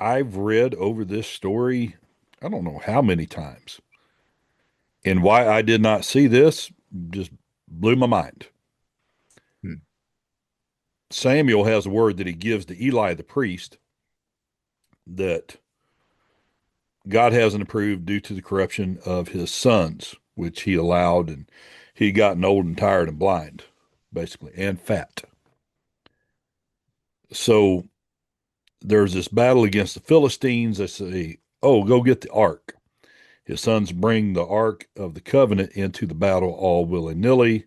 I've read over this story, I don't know how many times. And why I did not see this just blew my mind. Hmm. Samuel has a word that he gives to Eli the priest that God hasn't approved due to the corruption of his sons, which he allowed, and he'd gotten old and tired and blind, basically, and fat. So there's this battle against the Philistines. They say, "Oh, go get the ark." His sons bring the ark of the covenant into the battle all willy nilly,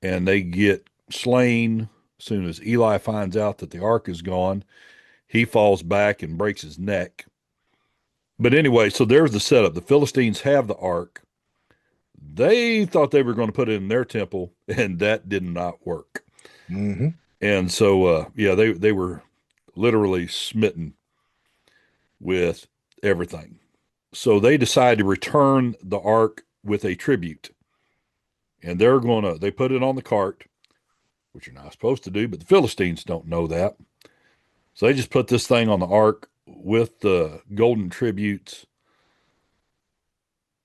and they get slain. As soon as Eli finds out that the ark is gone, he falls back and breaks his neck. But anyway, so there's the setup. The Philistines have the ark. They thought they were going to put it in their temple, and that did not work. Hmm. And so, yeah, they were literally smitten with everything. So they decide to return the ark with a tribute, and they put it on the cart, which you're not supposed to do, but the Philistines don't know that. So they just put this thing on the ark with the golden tributes,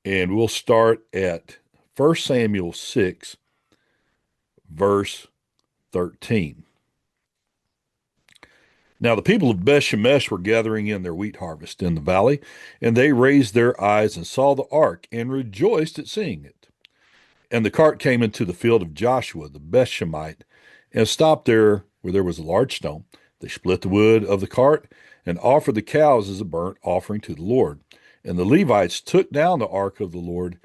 and we'll start at 1 Samuel 6, verse 13. Now the people of Beth Shemesh were gathering in their wheat harvest in the valley, and they raised their eyes and saw the ark and rejoiced at seeing it. And the cart came into the field of Joshua the Bethshemite and stopped there where there was a large stone. They split the wood of the cart and offered the cows as a burnt offering to the Lord. And the Levites took down the ark of the Lord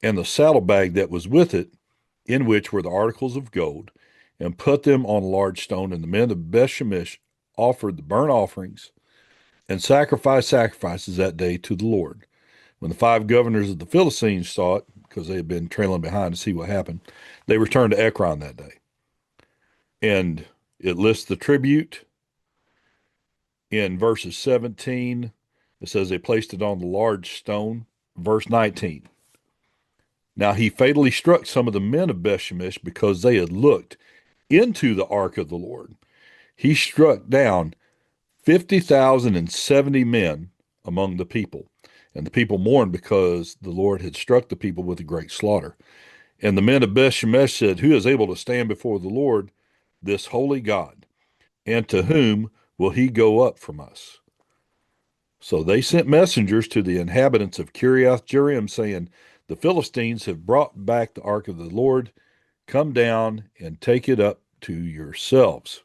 and the saddlebag that was with it, in which were the articles of gold, and put them on a large stone. And the men of Beth Shemesh offered the burnt offerings and sacrificed sacrifices that day to the Lord. When the five governors of the Philistines saw it, because they had been trailing behind to see what happened, they returned to Ekron that day. And it lists the tribute in verses 17. It says they placed it on the large stone. Verse 19. Now he fatally struck some of the men of Bethshemesh because they had looked into the ark of the Lord. He struck down 50,070 men among the people. And the people mourned because the Lord had struck the people with a great slaughter. And the men of Beth Shemesh said, "Who is able to stand before the Lord, this holy God? And to whom will he go up from us?" So they sent messengers to the inhabitants of Kiriath Jearim, saying, "The Philistines have brought back the ark of the Lord. Come down and take it up to yourselves."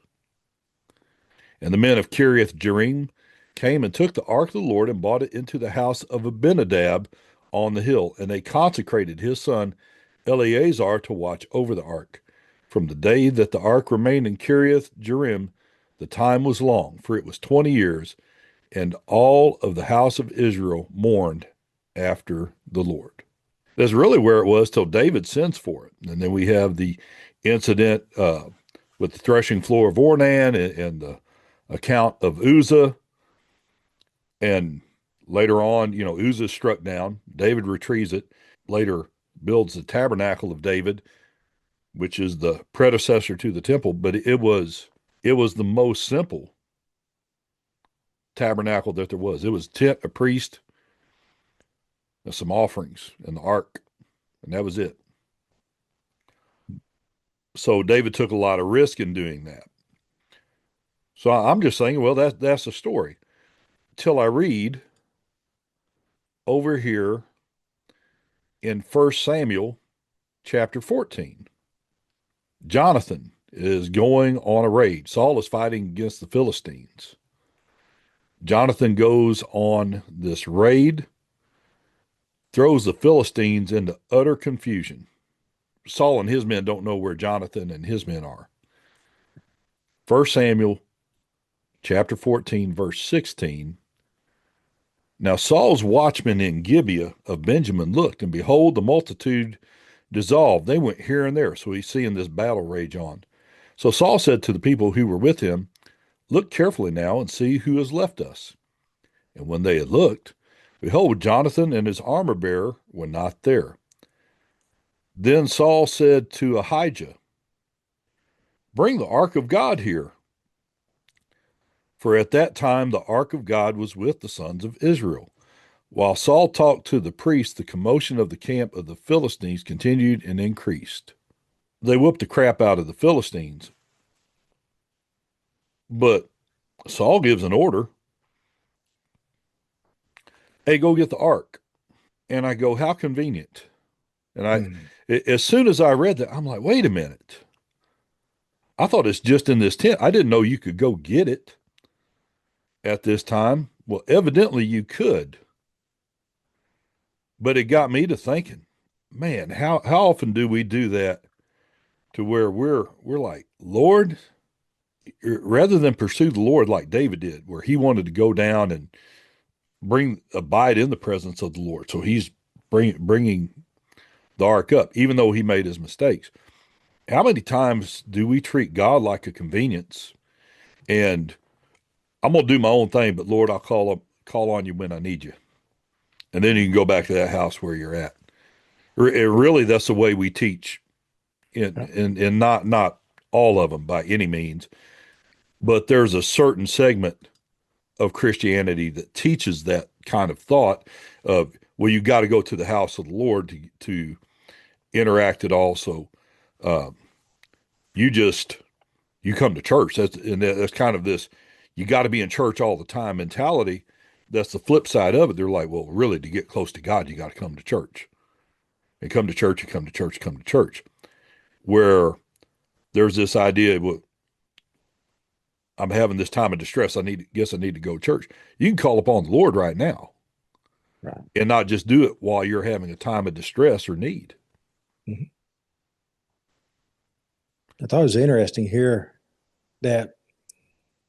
And the men of Kiriath Jearim came and took the ark of the Lord and brought it into the house of Abinadab on the hill. And they consecrated his son Eleazar to watch over the ark. From the day that the ark remained in Kiriath Jearim, the time was long, for it was 20 years, and all of the house of Israel mourned after the Lord. That's really where it was till David sends for it. And then we have the incident with the threshing floor of Ornan and the account of Uzzah. And later on, Uzzah is struck down. David retrieves it, later builds the tabernacle of David, which is the predecessor to the temple, but it was the most simple tabernacle that there was. It was a tent, a priest, and some offerings, and the ark, and that was it. So David took a lot of risk in doing that. So I'm just saying, well, that's the story. Till I read over here in 1 Samuel chapter 14. Jonathan is going on a raid. Saul is fighting against the Philistines. Jonathan goes on this raid, throws the Philistines into utter confusion. Saul and his men don't know where Jonathan and his men are. 1 Samuel chapter 14, verse 16. Now Saul's watchmen in Gibeah of Benjamin looked, and behold, the multitude dissolved. They went here and there. So he's seeing this battle rage on. So Saul said to the people who were with him, "Look carefully now and see who has left us." And when they had looked, behold, Jonathan and his armor bearer were not there. Then Saul said to Ahijah, "Bring the ark of God here." For at that time the ark of God was with the sons of Israel. While Saul talked to the priests, the commotion of the camp of the Philistines continued and increased. They whooped the crap out of the Philistines, but Saul gives an order, hey, go get the ark. And I go, how convenient. And Mm. as soon as I read that, I'm like, wait a minute. I thought it's just in this tent. I didn't know you could go get it at this time. Well, evidently you could. But it got me to thinking, man, how often do we do that to where we're like, Lord, rather than pursue the Lord like David did, where he wanted to go down and abide in the presence of the Lord. So he's bringing the ark up, even though he made his mistakes. How many times do we treat God like a convenience? And I'm gonna do my own thing, but Lord, I'll call on you when I need you, and then you can go back to that house where you're at. Really, that's the way we teach, Yeah. and not all of them by any means, but there's a certain segment of Christianity that teaches that kind of thought of, well, you got to go to the house of the Lord to interact at all. So uh, you just you come to church. That's kind of this, you got to be in church all the time mentality. That's the flip side of it. They're like, well, really, to get close to God, you got to come to church. And come to church, and come to church, come to church. Where there's this idea, well, I'm having this time of distress. I need to go to church. You can call upon the Lord right now Right. and not just do it while you're having a time of distress or need. Mhm. I thought it was interesting here that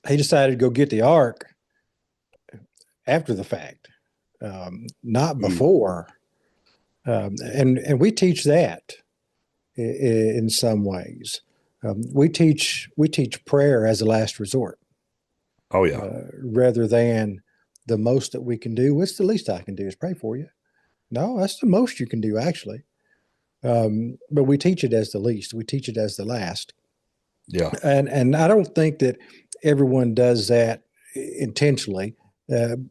he decided to go get the ark after the fact, not Ooh, before. And we teach that in some ways. We teach prayer as a last resort oh yeah, rather than the most that we can do. What's the least I can do is pray for you. No, that's the most you can do actually. But we teach it as the least. We teach it as the last. yeah, And I don't think that everyone does that intentionally,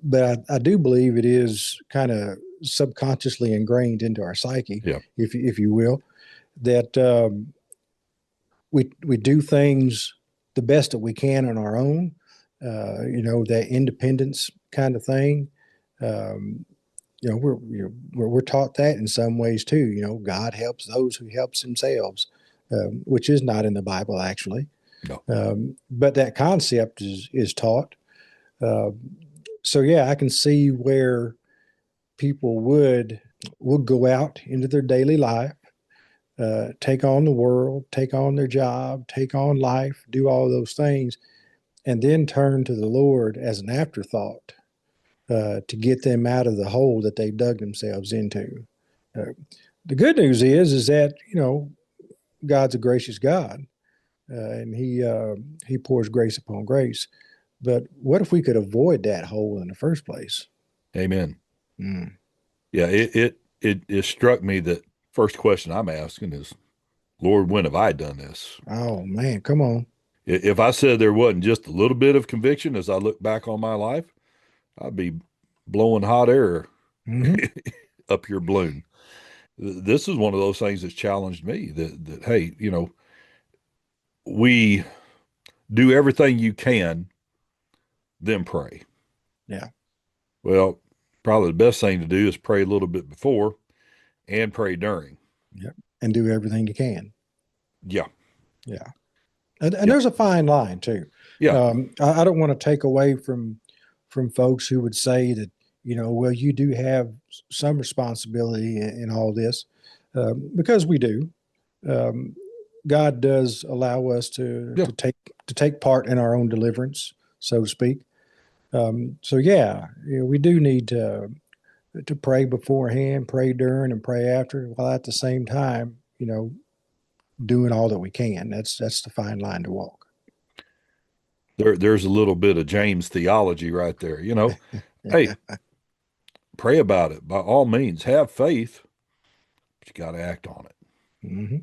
but I do believe it is kind of subconsciously ingrained into our psyche, yeah. if you will, that we do things the best that we can on our own. That independence kind of thing. Um, we're taught that in some ways too. God helps those who helps themselves, which is not in the Bible actually. No, But that concept is taught. Uh, so yeah, I can see where people would go out into their daily life, take on the world, take on their job, take on life, do all those things, and then turn to the Lord as an afterthought to get them out of the hole that they dug themselves into. Uh, the good news is that God's a gracious God, and He pours grace upon grace. But what if we could avoid that hole in the first place? amen. Mm. Yeah, it struck me that first question I'm asking is, Lord, when have I done this? Oh man, come on. If I said there wasn't just a little bit of conviction as I look back on my life, I'd be blowing hot air Hmm. up your balloon. This is one of those things that's challenged me that hey, we do everything you can, then pray. Yeah, Well, probably the best thing to do is pray a little bit before and pray during. yeah, and do everything you can. Yeah, Yeah, and yeah, there's a fine line too. yeah, I don't want to take away from folks who would say that well, you do have some responsibility in all this because we do. Um, God does allow us to yeah. to take to take part in our own deliverance, so to speak. So yeah, we do need to pray beforehand, pray during, and pray after, while at the same time, doing all that we can. That's the fine line to walk. There's a little bit of James theology right there. Hey, pray about it by all means. Have faith, but you got to act on it. Hmm.